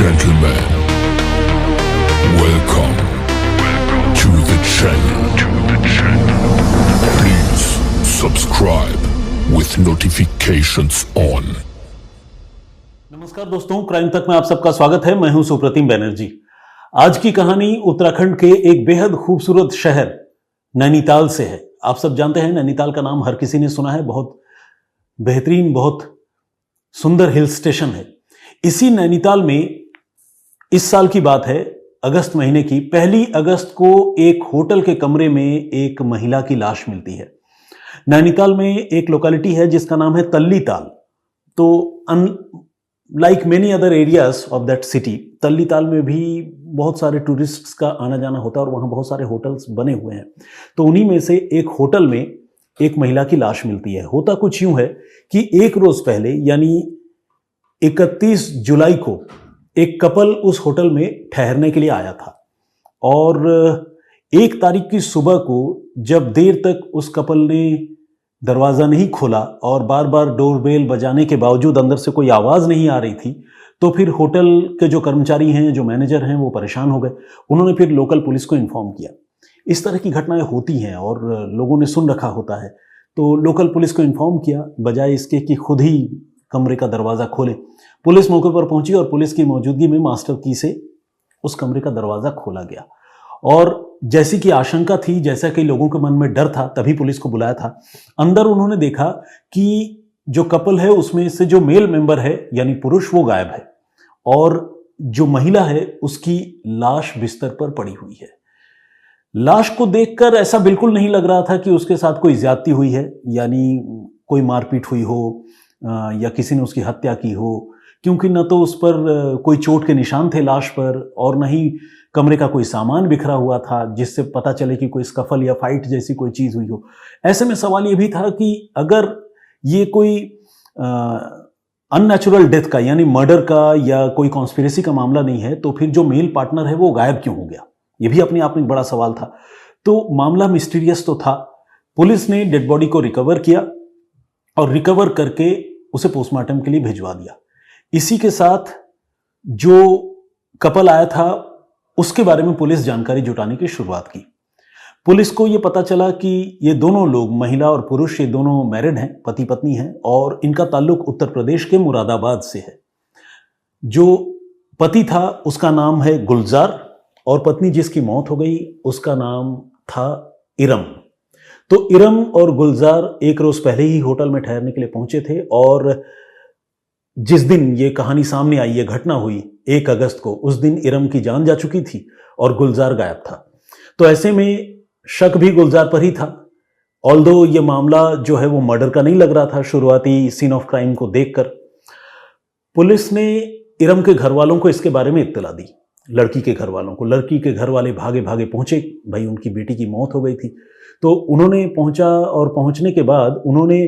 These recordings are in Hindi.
gentlemen, welcome to the channel. Please subscribe with notifications on. नमस्कार दोस्तों, क्राइम तक में आप सबका स्वागत है। मैं हूं सुप्रतिम बैनर्जी। आज की कहानी उत्तराखंड के एक बेहद खूबसूरत शहर नैनीताल से है। आप सब जानते हैं नैनीताल का नाम हर किसी ने सुना है। बहुत बेहतरीन, बहुत सुंदर हिल स्टेशन है। इसी नैनीताल में इस साल की बात है, अगस्त महीने की 1 अगस्त को एक होटल के कमरे में एक महिला की लाश मिलती है। नैनीताल में एक लोकेलिटी है जिसका नाम है तल्ली ताल। तो like many other areas of that city, Talli Tal में भी बहुत सारे टूरिस्ट्स का आना जाना होता है और वहाँ बहुत सारे होटल्स बने हुए हैं। तो उन्हीं में से एक होटल में एक महिला की लाश मिलती है। होता कुछ यूं है कि एक रोज पहले यानी 31 जुलाई को एक कपल उस होटल में ठहरने के लिए आया था और 1 तारीख की सुबह को जब देर तक उस कपल ने दरवाज़ा नहीं खोला और बार बार डोरबेल बजाने के बावजूद अंदर से कोई आवाज़ नहीं आ रही थी, तो फिर होटल के जो कर्मचारी हैं, जो मैनेजर हैं, वो परेशान हो गए। उन्होंने फिर लोकल पुलिस को इन्फॉर्म किया। इस तरह की घटनाएं होती हैं और लोगों ने सुन रखा होता है, तो लोकल पुलिस को इन्फॉर्म किया बजाय इसके कि खुद ही कमरे का दरवाज़ा खोले। पुलिस मौके पर पहुंची और पुलिस की मौजूदगी में मास्टर की से उस कमरे का दरवाज़ा खोला गया। और जैसी कि आशंका थी, जैसा कि लोगों के मन में डर था, तभी पुलिस को बुलाया था। अंदर उन्होंने देखा कि जो कपल है उसमें से जो मेल मेंबर है यानी पुरुष, वो गायब है और जो महिला है उसकी लाश बिस्तर पर पड़ी हुई है। लाश को देखकर ऐसा बिल्कुल नहीं लग रहा था कि उसके साथ कोई ज्यादती हुई है, यानी कोई मारपीट हुई हो या किसी ने उसकी हत्या की हो, क्योंकि न तो उस पर कोई चोट के निशान थे लाश पर और न ही कमरे का कोई सामान बिखरा हुआ था जिससे पता चले कि कोई स्कफल या फाइट जैसी कोई चीज़ हुई हो। ऐसे में सवाल ये भी था कि अगर ये कोई अननेचुरल डेथ का यानी मर्डर का या कोई कॉन्स्पिरेसी का मामला नहीं है, तो फिर जो मेल पार्टनर है वो गायब क्यों हो गया, ये भी अपने आप में एक बड़ा सवाल था। तो मामला मिस्टीरियस तो था। पुलिस ने डेड बॉडी को रिकवर किया और रिकवर करके उसे पोस्टमार्टम के लिए भिजवा दिया। इसी के साथ जो कपल आया था उसके बारे में पुलिस जानकारी जुटाने की शुरुआत की। पुलिस को यह पता चला कि ये दोनों लोग, महिला और पुरुष, ये दोनों मैरिड हैं, पति पत्नी हैं और इनका ताल्लुक उत्तर प्रदेश के मुरादाबाद से है। जो पति था उसका नाम है गुलजार और पत्नी जिसकी मौत हो गई उसका नाम था इरम। तो इरम और गुलजार एक रोज पहले ही होटल में ठहरने के लिए पहुंचे थे और जिस दिन ये कहानी सामने आई, ये घटना हुई 1 अगस्त को, उस दिन इरम की जान जा चुकी थी और गुलजार गायब था। तो ऐसे में शक भी गुलजार पर ही था। ऑल्दो ये मामला जो है वो मर्डर का नहीं लग रहा था शुरुआती सीन ऑफ क्राइम को देखकर। पुलिस ने इरम के घर वालों को इसके बारे में इत्तला दी, लड़की के घर वालों को। लड़की के घर वाले भागे भागे पहुंचे, भाई उनकी बेटी की मौत हो गई थी। तो उन्होंने पहुंचा और पहुंचने के बाद उन्होंने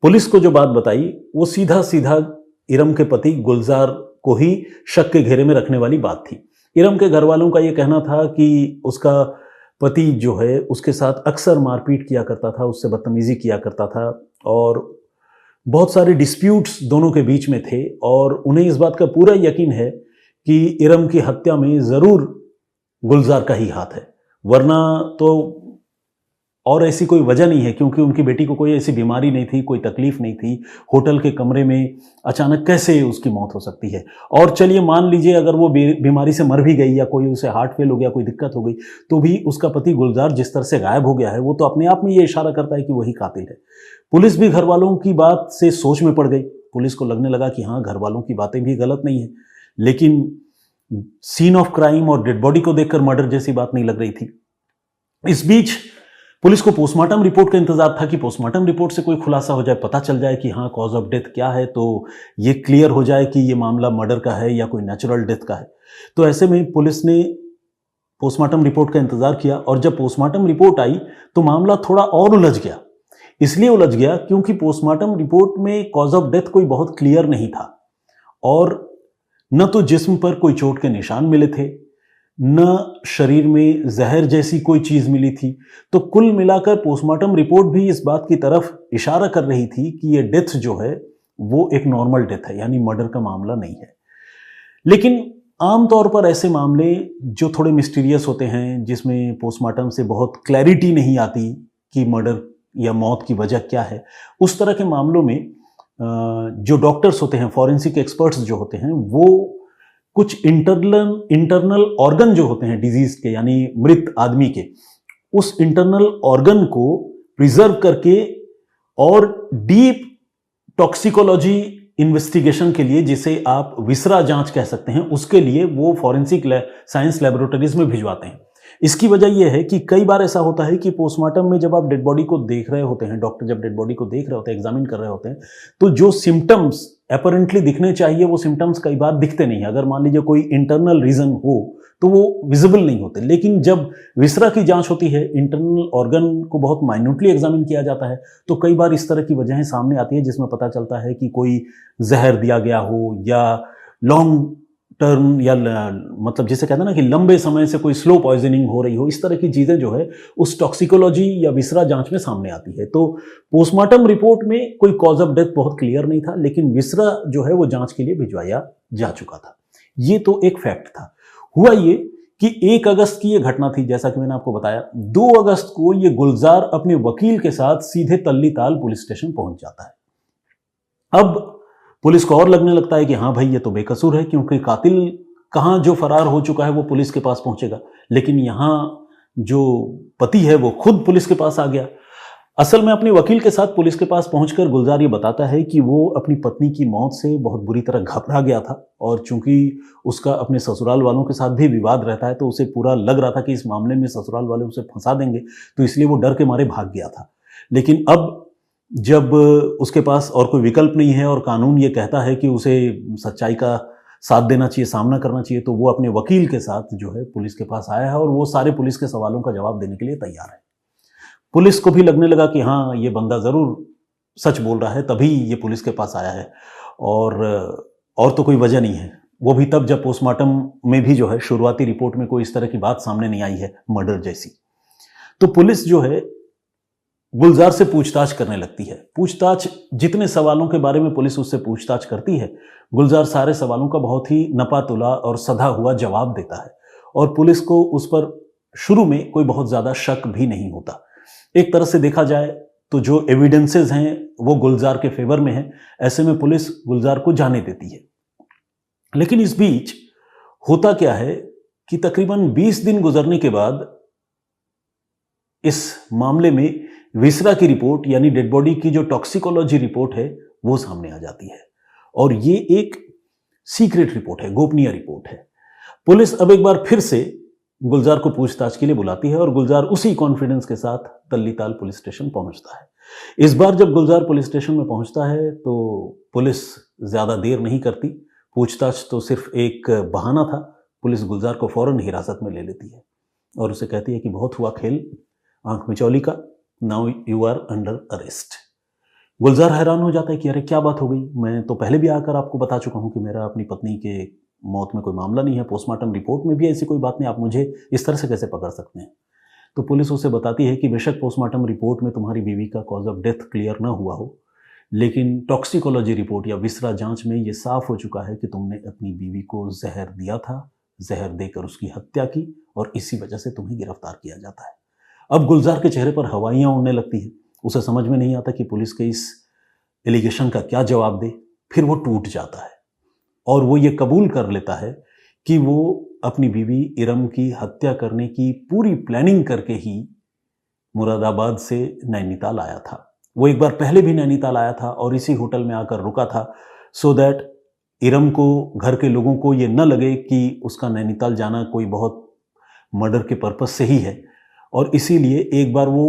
पुलिस को जो बात बताई वो सीधा सीधा इरम के पति गुलजार को ही शक के घेरे में रखने वाली बात थी। इरम के घर वालों का यह कहना था कि उसका पति जो है उसके साथ अक्सर मारपीट किया करता था, उससे बदतमीजी किया करता था और बहुत सारे डिस्प्यूट्स दोनों के बीच में थे और उन्हें इस बात का पूरा यकीन है कि इरम की हत्या में ज़रूर गुलजार का ही हाथ है, वरना तो और ऐसी कोई वजह नहीं है, क्योंकि उनकी बेटी को कोई ऐसी बीमारी नहीं थी, कोई तकलीफ नहीं थी। होटल के कमरे में अचानक कैसे उसकी मौत हो सकती है। और चलिए मान लीजिए अगर वो बीमारी से मर भी गई या कोई उसे हार्ट फेल हो गया, कोई दिक्कत हो गई, तो भी उसका पति गुलजार जिस तरह से गायब हो गया है वो तो अपने आप में ये इशारा करता है कि वही कातिल है। पुलिस भी घर वालों की बात से सोच में पड़ गई। पुलिस को लगने लगा कि हाँ, घर वालों की बातें भी गलत नहीं है, लेकिन सीन ऑफ क्राइम और डेड बॉडी को देखकर मर्डर जैसी बात नहीं लग रही थी। इस बीच पुलिस को पोस्टमार्टम रिपोर्ट का इंतजार था कि पोस्टमार्टम रिपोर्ट से कोई खुलासा हो जाए, पता चल जाए कि हाँ कॉज ऑफ डेथ क्या है, तो ये क्लियर हो जाए कि ये मामला मर्डर का है या कोई नेचुरल डेथ का है। तो ऐसे में पुलिस ने पोस्टमार्टम रिपोर्ट का इंतजार किया और जब पोस्टमार्टम रिपोर्ट आई तो मामला थोड़ा और उलझ गया। इसलिए उलझ गया क्योंकि पोस्टमार्टम रिपोर्ट में कॉज ऑफ डेथ कोई बहुत क्लियर नहीं था और न तो जिस्म पर कोई चोट के निशान मिले थे, न शरीर में जहर जैसी कोई चीज मिली थी। तो कुल मिलाकर पोस्टमार्टम रिपोर्ट भी इस बात की तरफ इशारा कर रही थी कि ये डेथ जो है वो एक नॉर्मल डेथ है, यानी मर्डर का मामला नहीं है। लेकिन आमतौर पर ऐसे मामले जो थोड़े मिस्टीरियस होते हैं, जिसमें पोस्टमार्टम से बहुत क्लैरिटी नहीं आती कि मर्डर या मौत की वजह क्या है, उस तरह के मामलों में जो डॉक्टर्स होते हैं, फॉरेंसिक एक्सपर्ट्स जो होते हैं, वो कुछ इंटरनल ऑर्गन जो होते हैं डिजीज के, यानी मृत आदमी के, उस इंटरनल ऑर्गन को प्रिजर्व करके और डीप टॉक्सिकोलॉजी इन्वेस्टिगेशन के लिए, जिसे आप विसरा जांच कह सकते हैं, उसके लिए वो फॉरेंसिक साइंस लैबोरेटरीज में भिजवाते हैं। इसकी वजह यह है कि कई बार ऐसा होता है कि पोस्टमार्टम में जब आप डेड बॉडी को देख रहे होते हैं, डॉक्टर जब डेड बॉडी को देख रहे होते हैं, एग्जामिन कर रहे होते हैं, तो जो सिम्टम्स अपरेंटली दिखने चाहिए वो सिम्टम्स कई बार दिखते नहीं है। अगर मान लीजिए कोई इंटरनल रीजन हो तो वो विजिबल नहीं होते। लेकिन जब विसरा की जांच होती है, इंटरनल ऑर्गन को बहुत माइन्यूटली एग्जामिन किया जाता है, तो कई बार इस तरह की वजहें सामने आती है जिसमें पता चलता है कि कोई जहर दिया गया हो, या लॉन्ग टर्म, या मतलब जिसे कहते हैं ना कि लंबे समय से कोई स्लो पॉइजनिंग हो रही हो। इस तरह की चीजें जो है उस टॉक्सिकोलॉजी या विसरा जांच में सामने आती है। तो पोस्टमार्टम रिपोर्ट में कोई कॉज ऑफ डेथ बहुत क्लियर नहीं था, लेकिन विसरा जो है वो जांच के लिए भिजवाया जा चुका था। ये तो एक फैक्ट था। हुआ ये कि 1 अगस्त की ये घटना थी, जैसा कि मैंने आपको बताया। 2 अगस्त को ये गुलजार अपने वकील के साथ सीधे तल्लीताल पुलिस स्टेशन पहुंच जाता है। अब पुलिस को और लगने लगता है कि हाँ भाई, ये तो बेकसूर है, क्योंकि कातिल कहाँ जो फरार हो चुका है वो पुलिस के पास पहुंचेगा। लेकिन यहाँ जो पति है वो खुद पुलिस के पास आ गया। असल में अपने वकील के साथ पुलिस के पास पहुंचकर गुलजार ये बताता है कि वो अपनी पत्नी की मौत से बहुत बुरी तरह घबरा गया था, और चूंकि उसका अपने ससुराल वालों के साथ भी विवाद रहता है, तो उसे पूरा लग रहा था कि इस मामले में ससुराल वाले उसे फंसा देंगे, तो इसलिए वो डर के मारे भाग गया था। लेकिन अब जब उसके पास और कोई विकल्प नहीं है और कानून ये कहता है कि उसे सच्चाई का साथ देना चाहिए, सामना करना चाहिए, तो वो अपने वकील के साथ जो है पुलिस के पास आया है, और वो सारे पुलिस के सवालों का जवाब देने के लिए तैयार है। पुलिस को भी लगने लगा कि हाँ, ये बंदा जरूर सच बोल रहा है, तभी ये पुलिस के पास आया है, और तो कोई वजह नहीं है। वो भी तब जब पोस्टमार्टम में भी जो है शुरुआती रिपोर्ट में कोई इस तरह की बात सामने नहीं आई है मर्डर जैसी। तो पुलिस जो है गुलजार से पूछताछ करने लगती है। पूछताछ, जितने सवालों के बारे में पुलिस उससे पूछताछ करती है, गुलजार सारे सवालों का बहुत ही नपातुला और सधा हुआ जवाब देता है, और पुलिस को उस पर शुरू में कोई बहुत ज्यादा शक भी नहीं होता। एक तरह से देखा जाए तो जो एविडेंसेस हैं वो गुलजार के फेवर में है। ऐसे में पुलिस गुलजार को जाने देती है। लेकिन इस बीच होता क्या है कि तकरीबन 20 दिन गुजरने के बाद इस मामले में विसरा की रिपोर्ट, यानी डेड बॉडी की जो टॉक्सिकोलॉजी रिपोर्ट है, वो सामने आ जाती है। और ये एक सीक्रेट रिपोर्ट है, गोपनीय रिपोर्ट है। पुलिस अब एक बार फिर से गुलजार को पूछताछ के लिए बुलाती है, और गुलजार उसी कॉन्फिडेंस के साथ तल्लीताल पुलिस स्टेशन पहुंचता है। इस बार जब गुलजार पुलिस स्टेशन में पहुंचता है तो पुलिस ज्यादा देर नहीं करती। पूछताछ तो सिर्फ एक बहाना था। पुलिस गुलजार को फौरन हिरासत में ले लेती है और उसे कहती है कि बहुत हुआ खेल आंख मिचौली का, now you are under arrest. Gulzar हैरान हो जाता है कि अरे क्या बात हो गई, मैं तो पहले भी आकर आपको बता चुका हूं कि मेरा अपनी पत्नी के मौत में कोई मामला नहीं है, पोस्टमार्टम रिपोर्ट में भी ऐसी कोई बात नहीं, आप मुझे इस तरह से कैसे पकड़ सकते हैं। तो पुलिस उसे बताती है कि बेशक पोस्टमार्टम रिपोर्ट में तुम्हारी बीवी का कॉज ऑफ डेथ क्लियर ना हुआ हो, लेकिन टॉक्सिकोलॉजी रिपोर्ट या विसरा जांच में ये साफ हो चुका है कि तुमने अपनी बीवी को जहर दिया था, जहर देकर उसकी हत्या की, और इसी वजह से तुम्हें गिरफ्तार किया जाता है। अब गुलजार के चेहरे पर हवाइयां उड़ने लगती हैं। उसे समझ में नहीं आता कि पुलिस के इस एलिगेशन का क्या जवाब दे। फिर वो टूट जाता है और वो ये कबूल कर लेता है कि वो अपनी बीवी इरम की हत्या करने की पूरी प्लानिंग करके ही मुरादाबाद से नैनीताल आया था। वो एक बार पहले भी नैनीताल आया था और इसी होटल में आकर रुका था, सो दैट इरम को, घर के लोगों को ये न लगे कि उसका नैनीताल जाना कोई बहुत मर्डर के पर्पस से ही है। और इसीलिए एक बार वो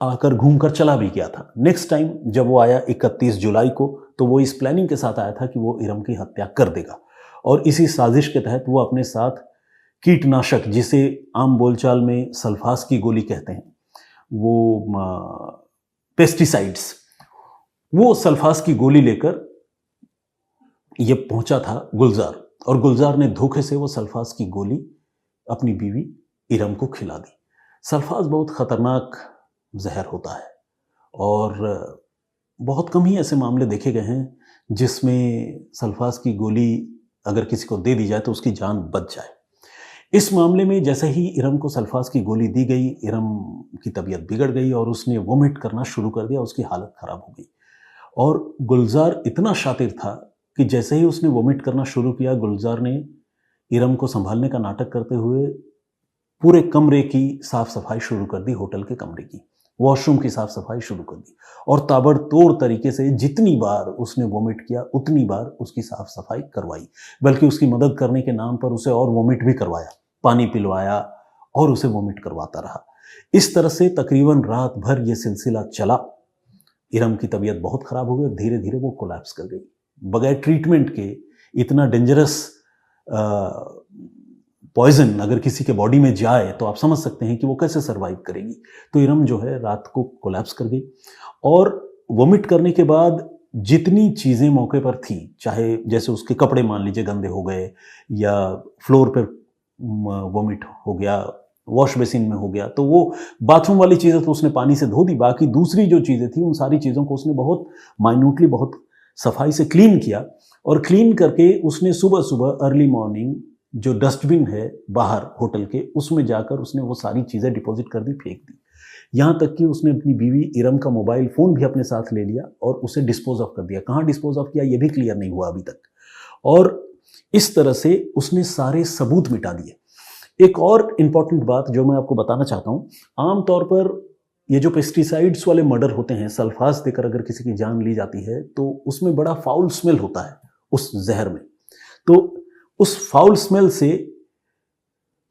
आकर घूमकर चला भी गया था। नेक्स्ट टाइम जब वो आया 31 जुलाई को, तो वो इस प्लानिंग के साथ आया था कि वो इरम की हत्या कर देगा, और इसी साजिश के तहत वो अपने साथ कीटनाशक, जिसे आम बोलचाल में सल्फास की गोली कहते हैं, वो पेस्टिसाइड्स, वो सल्फास की गोली लेकर ये पहुंचा था गुलजार, और गुलजार ने धोखे से वो सल्फास की गोली अपनी बीवी इरम को खिला दी। सल्फास बहुत खतरनाक जहर होता है और बहुत कम ही ऐसे मामले देखे गए हैं जिसमें सल्फास की गोली अगर किसी को दे दी जाए तो उसकी जान बच जाए। इस मामले में जैसे ही इरम को सल्फास की गोली दी गई, इरम की तबीयत बिगड़ गई और उसने वोमिट करना शुरू कर दिया, उसकी हालत खराब हो गई। और गुलजार इतना शातिर था कि जैसे ही उसने वोमिट करना शुरू किया, गुलजार ने इरम को संभालने का नाटक करते हुए पूरे कमरे की साफ सफाई शुरू कर दी, होटल के कमरे की, वॉशरूम की साफ सफाई शुरू कर दी और ताबड़तोड़ तरीके से जितनी बार उसने वोमिट किया उतनी बार उसकी साफ सफाई करवाई, बल्कि उसकी मदद करने के नाम पर उसे और वोमिट भी करवाया, पानी पिलवाया और उसे वोमिट करवाता रहा। इस तरह से तकरीबन रात भर यह सिलसिला चला। इरम की तबीयत बहुत खराब हो गई और धीरे धीरे वो कोलैप्स कर गई। बगैर ट्रीटमेंट के इतना डेंजरस पॉइजन अगर किसी के बॉडी में जाए तो आप समझ सकते हैं कि वो कैसे सरवाइव करेगी। तो इरम जो है रात को कोलैप्स कर गई और वोमिट करने के बाद जितनी चीज़ें मौके पर थी, चाहे जैसे उसके कपड़े मान लीजिए गंदे हो गए या फ्लोर पर वोमिट हो गया, वॉश बेसिन में हो गया, तो वो बाथरूम वाली चीज़ें तो उसने पानी से धो दी, बाकी दूसरी जो चीज़ें थी उन सारी चीज़ों को उसने बहुत माइन्यूटली, बहुत सफाई से क्लीन किया। और क्लीन करके उसने सुबह सुबह अर्ली मॉर्निंग जो डस्टबिन है बाहर होटल के, उसमें जाकर उसने वो सारी चीज़ें डिपॉजिट कर दी, फेंक दी। यहाँ तक कि उसने अपनी बीवी इरम का मोबाइल फ़ोन भी अपने साथ ले लिया और उसे डिस्पोज ऑफ कर दिया। कहाँ डिस्पोज ऑफ किया ये भी क्लियर नहीं हुआ अभी तक। और इस तरह से उसने सारे सबूत मिटा दिए। एक और इम्पॉर्टेंट बात जो मैं आपको बताना चाहता हूँ, आमतौर पर ये जो पेस्टिसाइड्स वाले मर्डर होते हैं, सल्फास देकर अगर किसी की जान ली जाती है तो उसमें बड़ा फाउल स्मेल होता है उस जहर में। तो उस फाउल स्मेल से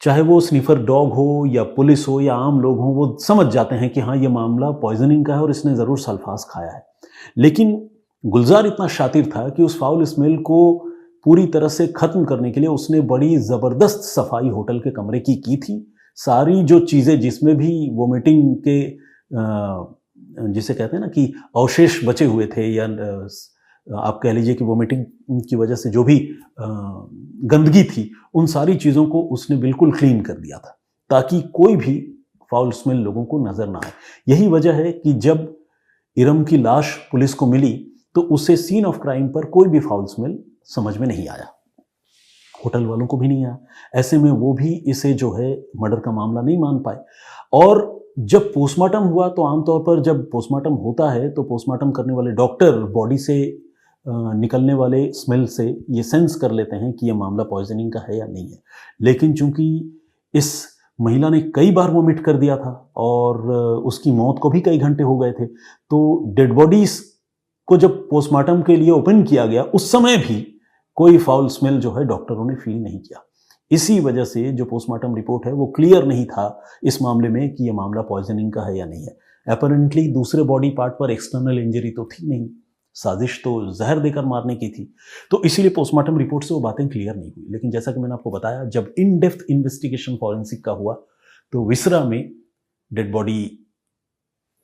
चाहे वो स्नीफर डॉग हो या पुलिस हो या आम लोग हों, वो समझ जाते हैं कि हाँ ये मामला पॉइजनिंग का है और इसने ज़रूर सल्फास खाया है। लेकिन गुलजार इतना शातिर था कि उस फाउल स्मेल को पूरी तरह से ख़त्म करने के लिए उसने बड़ी ज़बरदस्त सफाई होटल के कमरे की थी। सारी जो चीज़ें जिसमें भी वोमिटिंग के जिसे कहते हैं ना कि अवशेष बचे हुए थे, या आप कह लीजिए कि वोमिटिंग की वजह से जो भी गंदगी थी, उन सारी चीज़ों को उसने बिल्कुल क्लीन कर दिया था ताकि कोई भी फाउल स्मेल लोगों को नज़र ना आए। यही वजह है कि जब इरम की लाश पुलिस को मिली तो उससे सीन ऑफ क्राइम पर कोई भी फाउल स्मेल समझ में नहीं आया, होटल वालों को भी नहीं आया। ऐसे में वो भी इसे जो है मर्डर का मामला नहीं मान पाए। और जब पोस्टमार्टम हुआ तो आमतौर पर जब पोस्टमार्टम होता है तो पोस्टमार्टम करने वाले डॉक्टर बॉडी से निकलने वाले स्मेल से ये सेंस कर लेते हैं कि ये मामला पॉइजनिंग का है या नहीं है। लेकिन चूंकि इस महिला ने कई बार वोमिट कर दिया था और उसकी मौत को भी कई घंटे हो गए थे, तो डेड बॉडीज को जब पोस्टमार्टम के लिए ओपन किया गया उस समय भी कोई फाउल स्मेल जो है डॉक्टरों ने फील नहीं किया। इसी वजह से जो पोस्टमार्टम रिपोर्ट है वो क्लियर नहीं था इस मामले में कि ये मामला पॉइजनिंग का है या नहीं है। अपैरेंटली दूसरे बॉडी पार्ट पर एक्सटर्नल इंजरी तो थी नहीं, साजिश तो जहर देकर मारने की थी, तो इसीलिए पोस्टमार्टम रिपोर्ट से वो बातें क्लियर नहीं हुई। लेकिन जैसा कि मैंने आपको बताया, जब इन डेप्थ इन्वेस्टिगेशन फॉरेंसिक का हुआ तो विसरा में डेड बॉडी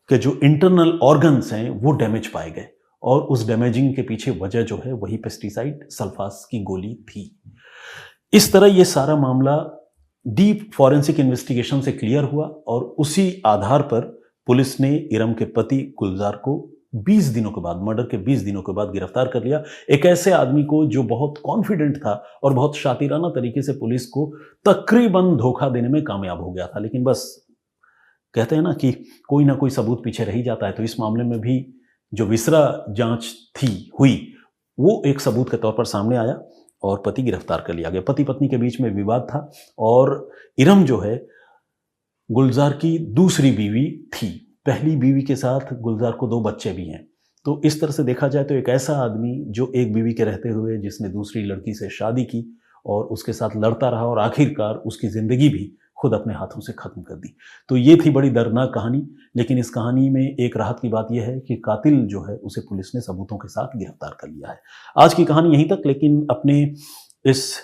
के जो इंटरनल ऑर्गन्स हैं वो डैमेज पाए गए और उस डैमेजिंग के पीछे वजह जो है वही पेस्टिसाइड सल्फास की गोली थी। इस तरह ये सारा मामला डीप फॉरेंसिक इन्वेस्टिगेशन से क्लियर हुआ और उसी आधार पर पुलिस ने इरम के पति गुलजार को 20 दिनों के बाद, मर्डर के 20 दिनों के बाद गिरफ्तार कर लिया। एक ऐसे आदमी को जो बहुत कॉन्फिडेंट था और बहुत शातिराना तरीके से पुलिस को तकरीबन धोखा देने में कामयाब हो गया था। लेकिन बस कहते हैं ना कि कोई ना कोई सबूत पीछे रह जाता है, तो इस मामले में भी जो विसरा जांच हुई वो एक सबूत के तौर पर सामने आया और पति गिरफ्तार कर लिया गया। पति पत्नी के बीच में विवाद था और इरम जो है गुलजार की दूसरी बीवी थी। पहली बीवी के साथ गुलजार को 2 बच्चे भी हैं। तो इस तरह से देखा जाए तो एक ऐसा आदमी जो एक बीवी के रहते हुए जिसने दूसरी लड़की से शादी की और उसके साथ लड़ता रहा और आखिरकार उसकी ज़िंदगी भी खुद अपने हाथों से ख़त्म कर दी। तो ये थी बड़ी दर्दनाक कहानी। लेकिन इस कहानी में एक राहत की बात यह है कि कातिल जो है उसे पुलिस ने सबूतों के साथ गिरफ्तार कर लिया है। आज की कहानी यहीं तक, लेकिन अपने इस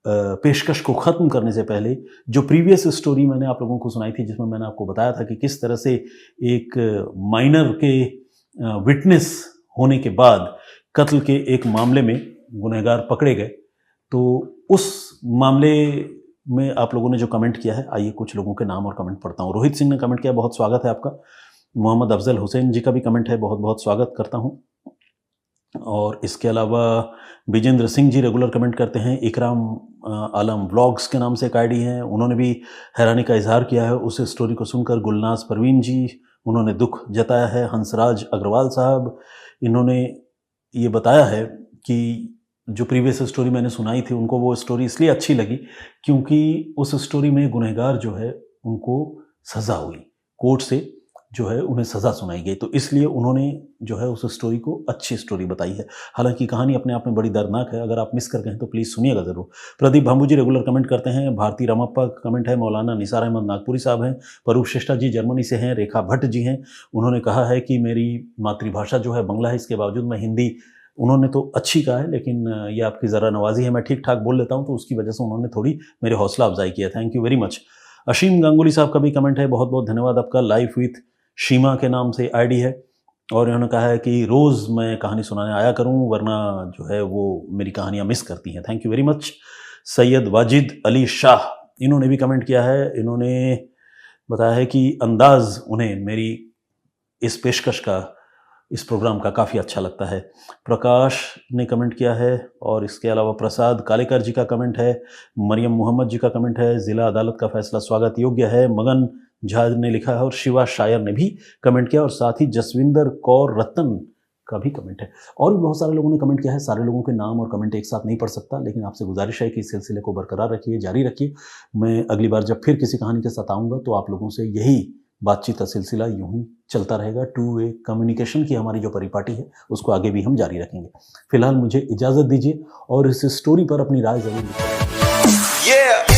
पेशकश को ख़त्म करने से पहले जो प्रीवियस स्टोरी मैंने आप लोगों को सुनाई थी, जिसमें मैंने आपको बताया था कि किस तरह से एक माइनर के विटनेस होने के बाद कत्ल के एक मामले में गुनहगार पकड़े गए, तो उस मामले में आप लोगों ने जो कमेंट किया है, आइए कुछ लोगों के नाम और कमेंट पढ़ता हूँ। रोहित सिंह ने कमेंट किया, बहुत स्वागत है आपका। मोहम्मद अफजल हुसैन जी का भी कमेंट है, बहुत बहुत स्वागत करता हूँ। और इसके अलावा विजेंद्र सिंह जी रेगुलर कमेंट करते हैं। इकराम आलम व्लॉग्स के नाम से एक आईडी है, उन्होंने भी हैरानी का इजहार किया है उस स्टोरी को सुनकर। गुलनाज परवीन जी, उन्होंने दुख जताया है। हंसराज अग्रवाल साहब, इन्होंने ये बताया है कि जो प्रीवियस स्टोरी मैंने सुनाई थी उनको वो स्टोरी इसलिए अच्छी लगी क्योंकि उस स्टोरी में गुनहगार जो है उनको सज़ा हुई, कोर्ट से जो है उन्हें सज़ा सुनाई गई, तो इसलिए उन्होंने जो है उस स्टोरी को अच्छी स्टोरी बताई है। हालांकि कहानी अपने आप में बड़ी दर्दनाक है, अगर आप मिस कर गए हैं तो प्लीज़ सुनिएगा ज़रूर। प्रदीप भांबू जी रेगुलर कमेंट करते हैं। भारती रामप्पा का कमेंट है। मौलाना निसार अहमद नागपुरी साहब हैं। परूप श्रेष्ठा जी जर्मनी से हैं। रेखा भट्ट जी हैं, उन्होंने कहा है कि मेरी मातृभाषा जो है बंगला है, इसके बावजूद मैं हिंदी, उन्होंने तो अच्छी कहा है लेकिन ये आपकी ज़रा नवाजी है, मैं ठीक ठाक बोल लेता हूँ, तो उसकी वजह से उन्होंने थोड़ी मेरे हौसला अफजाई किया। Thank you very much. Ashim Ganguly साहब का भी कमेंट है, बहुत बहुत धन्यवाद आपका। लाइफ विथ शीमा के नाम से आईडी है और इन्होंने कहा है कि रोज़ मैं कहानी सुनाने आया करूं वरना जो है वो मेरी कहानियां मिस करती हैं। Thank you very much. Syed Wajid Ali Shah, इन्होंने भी कमेंट किया है। इन्होंने बताया है कि अंदाज़ उन्हें मेरी इस पेशकश का, इस प्रोग्राम का काफ़ी अच्छा लगता है। प्रकाश ने कमेंट किया है और इसके अलावा प्रसाद कालेकर जी का कमेंट है। मरियम मोहम्मद जी का कमेंट है। ज़िला अदालत का फैसला स्वागत योग्य है, मगन झा ने लिखा है। और शिवा शायर ने भी कमेंट किया और साथ ही जसविंदर कौर रतन का भी कमेंट है। और भी बहुत सारे लोगों ने कमेंट किया है। सारे लोगों के नाम और कमेंट एक साथ नहीं पढ़ सकता, लेकिन आपसे गुजारिश है कि इस सिलसिले को बरकरार रखिए, जारी रखिए। मैं अगली बार जब फिर किसी कहानी के साथ आऊँगा तो आप लोगों से यही बातचीत का सिलसिला यूं ही चलता रहेगा। टू वे कम्युनिकेशन की हमारी जो परिपाटी है उसको आगे भी हम जारी रखेंगे। फिलहाल मुझे इजाज़त दीजिए और इस स्टोरी पर अपनी राय ज़रूर दीजिए।